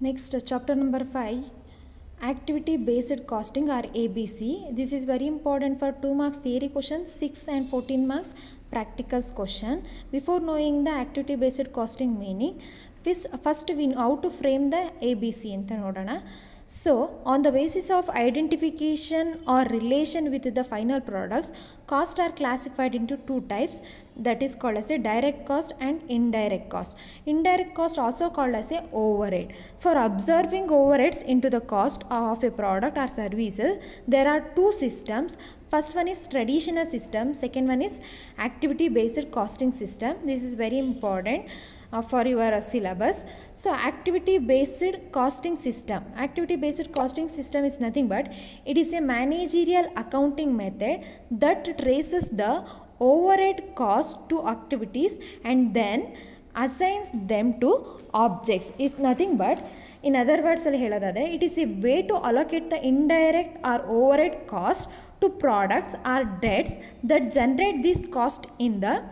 Next, chapter number 5, activity based costing or ABC. This is very important for 2 marks theory questions, 6 and 14 marks practicals question. Before knowing the activity based costing meaning, first we know how to frame the ABC anta nodana. So on the basis of identification or relation with the final products, costs are classified into two types, that is called as a direct cost and indirect cost. Indirect cost also called as a overhead. For observing overheads into the cost of a product or services, there are two systems. First one is traditional system, second one is activity based costing system. This is very important for your syllabus. So activity based costing system, activity based costing system is nothing but it is a managerial accounting method that traces the overhead cost to activities and then assigns them to objects. It's nothing but, in other words it is a way to allocate the indirect or overhead cost to products or debts that generate this cost in the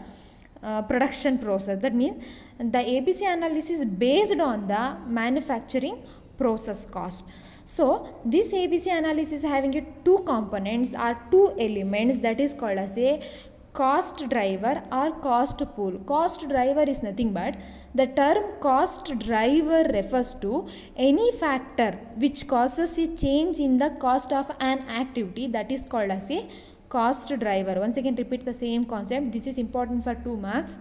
production process. That means the ABC analysis is based on the manufacturing process cost. So this ABC analysis having two components or two elements, that is called as a cost driver or cost pool. Cost driver is nothing but, the term cost driver refers to any factor which causes a change in the cost of an activity, that is called as a cost driver. Once again repeat the same concept, this is important for 2 marks.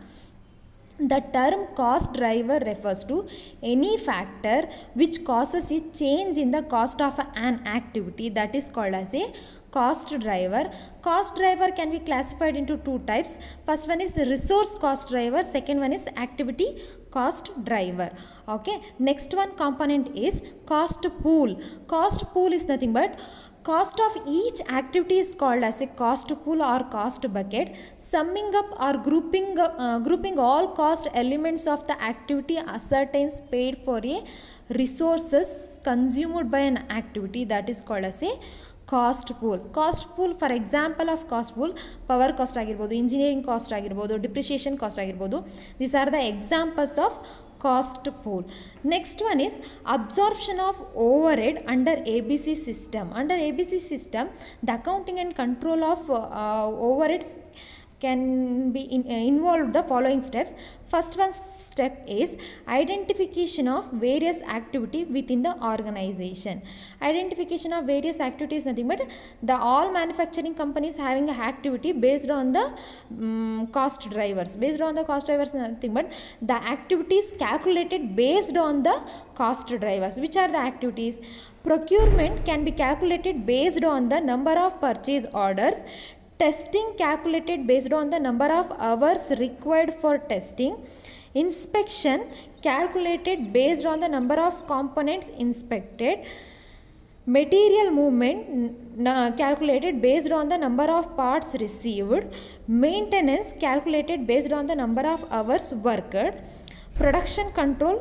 The term cost driver refers to any factor which causes a change in the cost of an activity, that is called as a cost driver. Cost driver can be classified into two types. First one is resource cost driver, second one is activity cost driver. Okay, next one component is cost pool. Cost pool is nothing but cost of each activity is called as a cost pool or cost bucket, summing up or grouping all cost elements of the activity ascertains paid for a resources consumed by an activity, that is called as a cost pool. Cost pool, for example of cost pool, power cost ಆಗಿರಬಹುದು, engineering cost ಆಗಿರಬಹುದು, depreciation cost ಆಗಿರಬಹುದು. These are the examples of cost pool. Next one is absorption of overhead under ABC system. Under ABC system, the accounting and control of overheads can be involved the following steps. First one step is identification of various activity within the organization. Identification of various activities nothing but the all manufacturing companies having a activity based on the cost drivers. Based on the cost drivers nothing but the activities calculated based on the cost drivers. Which are the activities? Procurement can be calculated based on the number of purchase orders. Testing calculated based on the number of hours required for testing. Inspection calculated based on the number of components inspected. Material movement calculated based on the number of parts received. Maintenance calculated based on the number of hours worked. Production control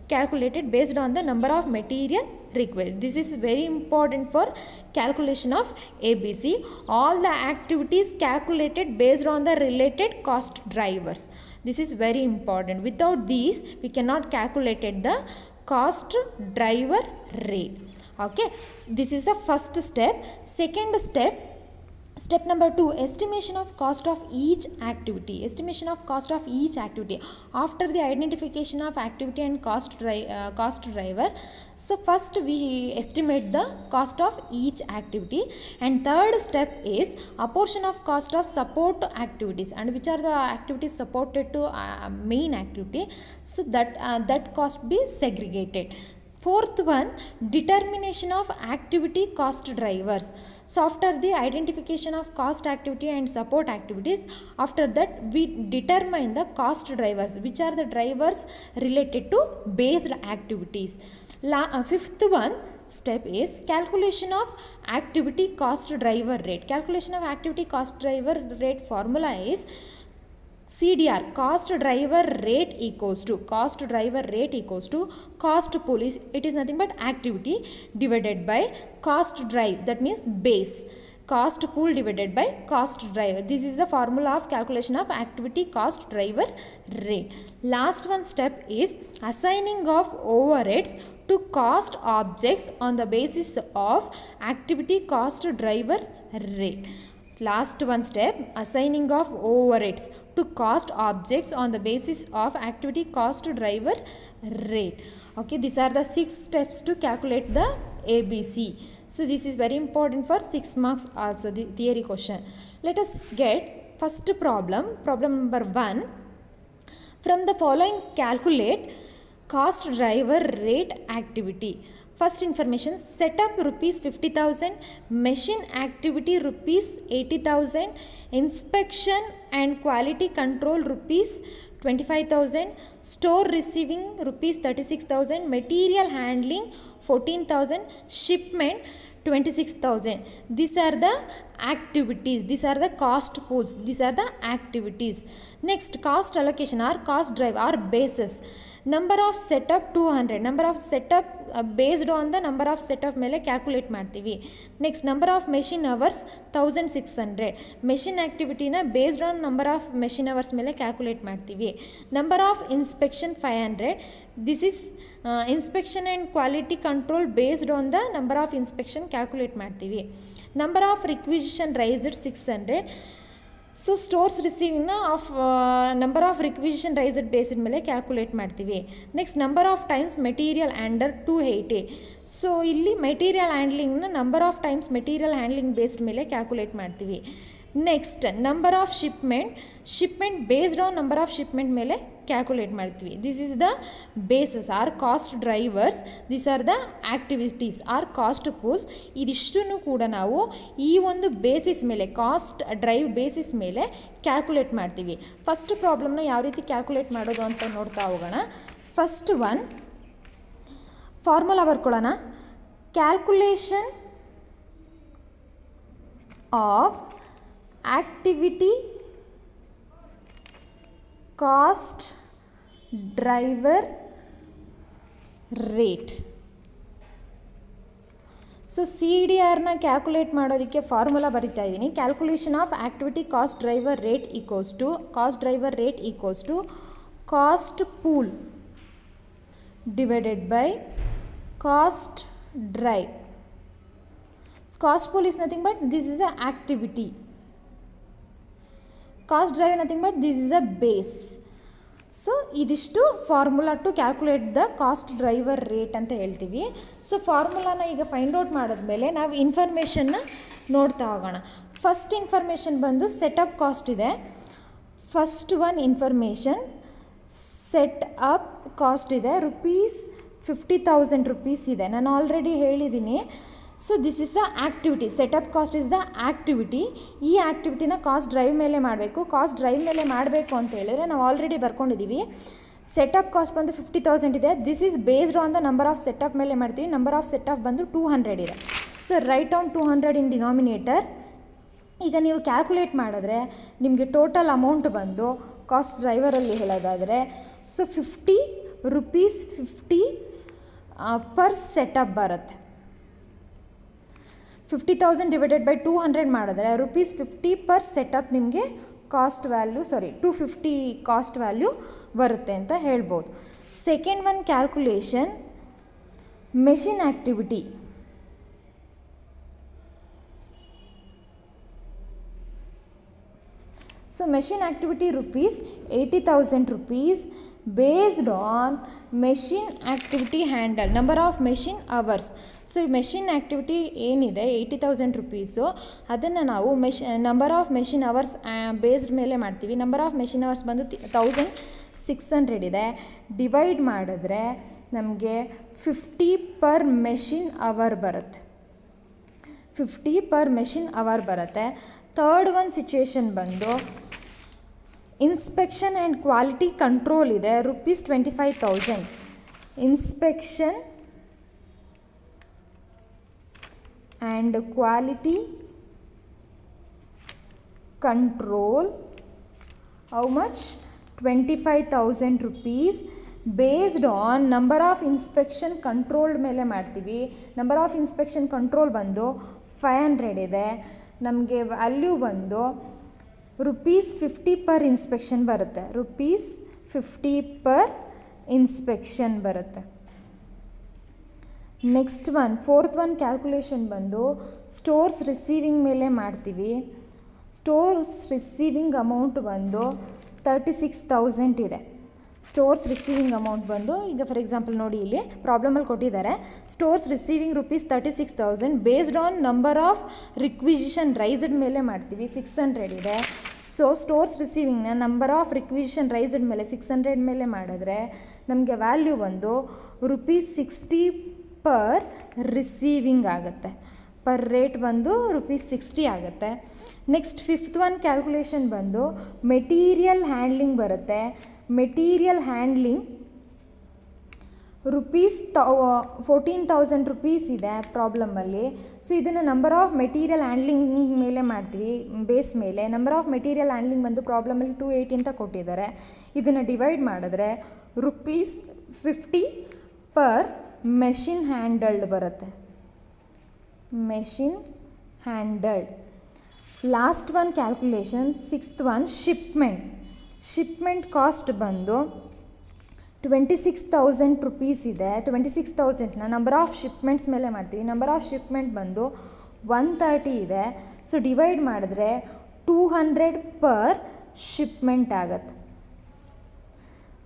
calculated based on the number of material required. This is very important for calculation of ABC. All the activities calculated based on the related cost drivers. This is very important. Without these, we cannot calculate the cost driver rate. Okay, this is the first step. Second step, step number 2, estimation of cost of each activity. Estimation of cost of each activity after the identification of activity and cost driver. So first we estimate the cost of each activity, and third step is apportion of cost of support activities, and which are the activities supported to main activity, so that cost be segregated. Fourth one, determination of activity cost drivers. So after the identification of cost activity and support activities, after that we determine the cost drivers, which are the drivers related to based activities. Fifth one step is calculation of activity cost driver rate. Calculation of activity cost driver rate formula is CDR, cost driver rate equals to cost pool. It is nothing but activity divided by cost drive, that means base. Cost pool divided by cost driver. This is the formula of calculation of activity cost driver rate. Last one step is assigning of overheads to cost objects on the basis of activity cost driver rate. Last one step, assigning of overheads to cost objects on the basis of activity cost driver rate. Okay, these are the 6 steps to calculate the ABC. So this is very important for 6 marks also, the theory question. Let us get first problem number 1. From the following, calculate cost driver rate activity. First information, setup rupees 50,000, machine activity rupees 80,000, inspection and quality control rupees 25,000, store receiving rupees 36,000, material handling 14,000, shipment 26,000. These are the activities, these are the cost pools, these are the activities. Next, cost allocation or cost drive or basis. Number of setup 200, number of setup based on the number of setup ಮೇಲೆ calculate ಮಾಡ್ತೀವಿ. Next, number of machine hours 1600, machine ಆ್ಯಕ್ಟಿವಿಟಿನ based on number of machine hours ಮೇಲೆ calculate ಮಾಡ್ತೀವಿ. Number of inspection 500, this is inspection and quality control based on the number of inspection calculate ಮಾಡ್ತೀವಿ. Number of requisition raised 600. So stores ರಿಸೀವಿಂಗ್ನ number of requisition raised based ಮೇಲೆ calculate ಮಾಡ್ತೀವಿ. Next, number of times material handler 280. So ಇಲ್ಲಿ material ಹ್ಯಾಂಡ್ಲಿಂಗ್ನ number of times material handling based ಮೇಲೆ calculate ಮಾಡ್ತೀವಿ. Next, number of shipment based on number of shipment ಮೇಲೆ calculate ಮಾಡ್ತೀವಿ. This is the bases are cost drivers, this are the activities are cost pools. ಇದಿಷ್ಟನ್ನು ಕೂಡ ನಾವು ಈ ಒಂದು basis ಮೇಲೆ, ಕಾಸ್ಟ್ ಡ್ರೈವ್ ಬೇಸಿಸ್ ಮೇಲೆ ಕ್ಯಾಲ್ಕುಲೇಟ್ ಮಾಡ್ತೀವಿ. ಫಸ್ಟ್ ಪ್ರಾಬ್ಲಮ್ನ ಯಾವ ರೀತಿ ಕ್ಯಾಲ್ಕುಲೇಟ್ ಮಾಡೋದು ಅಂತ ನೋಡ್ತಾ ಹೋಗೋಣ. ಫಸ್ಟ್ ಒನ್ ಫಾರ್ಮುಲಾ ಬರ್ಕೊಳ್ಳೋಣ. Calculation of activity cost driver rate. So CDRನ ಕ್ಯಾಲ್ಕುಲೇಟ್ ಮಾಡೋದಕ್ಕೆ ಫಾರ್ಮುಲಾ ಬರಿತಾ ಇದ್ದೀನಿ. Calculation of activity cost driver rate equals to cost pool divided by cost drive. Cost pool is nothing but this is a activity. Cost drive nothing but this is a base. So ಇದಿಷ್ಟು formula to calculate the cost driver rate ಅಂತ ಹೇಳ್ತೀವಿ. So ಫಾರ್ಮುಲಾನ ಈಗ find out ಮಾಡಿದ್ಮೇಲೆ ನಾವು ಇನ್ಫಾರ್ಮೇಷನ್ನ ನೋಡ್ತಾ ಹೋಗೋಣ. First information ಬಂದು setup cost ಇದೆ. First one information set up cost ಇದೆ, rupees 50,000 rupees ಇದೆ. ನಾನು ಆಲ್ರೆಡಿ ಹೇಳಿದ್ದೀನಿ. So this is the activity, setup cost is the activity. ಈ ಆ್ಯಕ್ಟಿವಿಟಿನ ಕಾಸ್ಟ್ ಡ್ರೈವ್ ಮೇಲೆ ಮಾಡಬೇಕು. ಕಾಸ್ಟ್ ಡ್ರೈವ್ ಮೇಲೆ ಮಾಡಬೇಕು ಅಂತ ಹೇಳಿದ್ರೆ ನಾವು ಆಲ್ರೆಡಿ ಬರ್ಕೊಂಡಿದ್ದೀವಿ. ಸೆಟಪ್ ಕಾಸ್ಟ್ ಬಂದು 50,000 ಇದೆ. This is based on the number of setup ಮೇಲೆ ಮಾಡ್ತೀವಿ. ನಂಬರ್ ಆಫ್ ಸೆಟಪ್ ಬಂದು 200 ಇದೆ. ಸೊ ರೈಟ್ ಡೌನ್ 200 ಇನ್ ಡಿನಾಮಿನೇಟರ್. ಈಗ ನೀವು ಕ್ಯಾಲ್ಕುಲೇಟ್ ಮಾಡಿದ್ರೆ ನಿಮಗೆ ಟೋಟಲ್ ಅಮೌಂಟ್ ಬಂದು ಕಾಸ್ಟ್ ಡ್ರೈವರಲ್ಲಿ ಹೇಳೋದಾದರೆ ಸೊ 50 rupees 50 ಪರ್ ಸೆಟಪ್ ಬರುತ್ತೆ. 50,000 ಡಿವೈಡೆಡ್ ಬೈ 200 ಮಾಡಿದ್ರೆ ₹50 ಪರ್ ಸೆಟಪ್ ನಿಮಗೆ ಕಾಸ್ಟ್ ವ್ಯಾಲ್ಯೂ 250 ಕಾಸ್ಟ್ ವ್ಯಾಲ್ಯೂ ಬರುತ್ತೆ ಅಂತ ಹೇಳ್ಬೋದು. Second one calculation machine activity. So machine activity ₹80,000 based on machine activity handle, number of machine hours. So machine activity ಏನಿದೆ ₹80,000 ಅದನ್ನು ನಾವು number of machine hours based ಮೇಲೆ ಮಾಡ್ತೀವಿ. Number of machine hours ಬಂದು 1600 ಇದೆ. ಡಿವೈಡ್ ಮಾಡಿದ್ರೆ ನಮಗೆ 50 ಪರ್ ಮೆಷಿನ್ ಅವರ್ ಬರುತ್ತೆ. 50 ಪರ್ ಮೆಷಿನ್ ಅವರ್ ಬರುತ್ತೆ. ಥರ್ಡ್ ಒನ್ ಸಿಚುವೇಶನ್ ಬಂದು ಇನ್ಸ್ಪೆಕ್ಷನ್ ಆ್ಯಂಡ್ ಕ್ವಾಲಿಟಿ ಕಂಟ್ರೋಲ್ ಇದೆ. ₹25,000. Inspection and quality control how much ₹25,000 based on number of inspection control ಮೇಲೆ ಮಾಡ್ತೀವಿ. ನಂಬರ್ ಆಫ್ ಇನ್ಸ್ಪೆಕ್ಷನ್ ಕಂಟ್ರೋಲ್ ಬಂದು 500 ಇದೆ. ನಮಗೆ ವ್ಯಾಲ್ಯೂ ಬಂದು ₹50 ಪರ್ ಇನ್ಸ್ಪೆಕ್ಷನ್ ಬರುತ್ತೆ. ₹50 ಪರ್ ಇನ್ಸ್ಪೆಕ್ಷನ್ ಬರುತ್ತೆ. Next one fourth one calculation ಬಂದು ಸ್ಟೋರ್ಸ್ ರಿಸೀವಿಂಗ್ ಮೇಲೆ ಮಾಡ್ತೀವಿ. ಸ್ಟೋರ್ಸ್ ರಿಸೀವಿಂಗ್ ಅಮೌಂಟ್ ಬಂದು 36,000 ಇದೆ. ಸ್ಟೋರ್ಸ್ ರಿಸೀವಿಂಗ್ ಅಮೌಂಟ್ ಬಂದು ಈಗ ಫಾರ್ ಎಕ್ಸಾಂಪಲ್ ನೋಡಿ ಇಲ್ಲಿ ಪ್ರಾಬ್ಲಮಲ್ಲಿ ಕೊಟ್ಟಿದ್ದಾರೆ. Stores receiving ₹36,000 based on number of requisition raised ಮೇಲೆ ಮಾಡ್ತೀವಿ. 600 ಇದೆ. ಸೊ ಸ್ಟೋರ್ಸ್ ರಿಸೀವಿಂಗ್ನ ನಂಬರ್ ಆಫ್ ರಿಕ್ವಿಸಿಷನ್ ರೈಸ್ಡ್ ಮೇಲೆ 600 ಮೇಲೆ ಮಾಡಿದ್ರೆ ನಮಗೆ ವ್ಯಾಲ್ಯೂ ಬಂದು ₹60 ಪರ್ ರಿಸೀವಿಂಗ್ ಆಗುತ್ತೆ. ಪರ್ ರೇಟ್ ಬಂದು ₹60 ಆಗುತ್ತೆ. ನೆಕ್ಸ್ಟ್ ಫಿಫ್ತ್ ಒನ್ ಕ್ಯಾಲ್ಕುಲೇಷನ್ ಬಂದು ಮೆಟೀರಿಯಲ್ ಹ್ಯಾಂಡ್ಲಿಂಗ್ ಬರುತ್ತೆ. ಮೆಟೀರಿಯಲ್ ಹ್ಯಾಂಡ್ಲಿಂಗ್ ₹14,000 ಇದೆ ಪ್ರಾಬ್ಲಮಲ್ಲಿ. ಸೊ ಇದನ್ನು ನಂಬರ್ ಆಫ್ ಮೆಟೀರಿಯಲ್ ಹ್ಯಾಂಡ್ಲಿಂಗ್ ಮೇಲೆ ಮಾಡ್ತೀವಿ, ಬೇಸ್ ಮೇಲೆ. ನಂಬರ್ ಆಫ್ ಮೆಟೀರಿಯಲ್ ಹ್ಯಾಂಡ್ಲಿಂಗ್ ಬಂದು ಪ್ರಾಬ್ಲಮಲ್ಲಿ 280 ಅಂತ ಕೊಟ್ಟಿದ್ದಾರೆ. ಇದನ್ನು ಡಿವೈಡ್ ಮಾಡಿದ್ರೆ ₹50 ಪರ್ ಮೆಷಿನ್ ಹ್ಯಾಂಡಲ್ಡ್ ಬರುತ್ತೆ. Machine handled. Last one calculation sixth one shipment. Shipment cost ಬಂದು ₹26,000 ಇದೆ. 26,000ನ ನಂಬರ್ ಆಫ್ ಶಿಪ್ಮೆಂಟ್ಸ್ ಮೇಲೆ ಮಾಡ್ತೀವಿ. ನಂಬರ್ ಆಫ್ ಶಿಪ್ಮೆಂಟ್ ಬಂದು 130 ಇದೆ. ಸೊ ಡಿವೈಡ್ ಮಾಡಿದ್ರೆ 200 ಪರ್ ಶಿಪ್ಮೆಂಟ್ ಆಗುತ್ತೆ.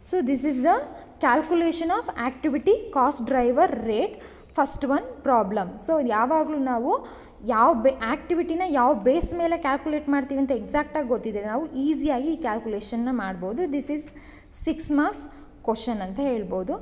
So this is the calculation of activity cost driver rate first one problem. So ಯಾವಾಗಲೂ ನಾವು ಆ್ಯಕ್ಟಿವಿಟಿನ ಯಾವ ಬೇಸ್ ಮೇಲೆ ಕ್ಯಾಲ್ಕುಲೇಟ್ ಮಾಡ್ತೀವಿ ಅಂತ ಎಕ್ಸಾಕ್ಟಾಗಿ ಗೊತ್ತಿದ್ರೆ ನಾವು ಈಸಿಯಾಗಿ ಈ ಕ್ಯಾಲ್ಕುಲೇಷನ್ನ ಮಾಡ್ಬೋದು. ದಿಸ್ ಈಸ್ 6 ಮಾರ್ಕ್ಸ್ ಕ್ವಶನ್ ಅಂತ ಹೇಳ್ಬೋದು.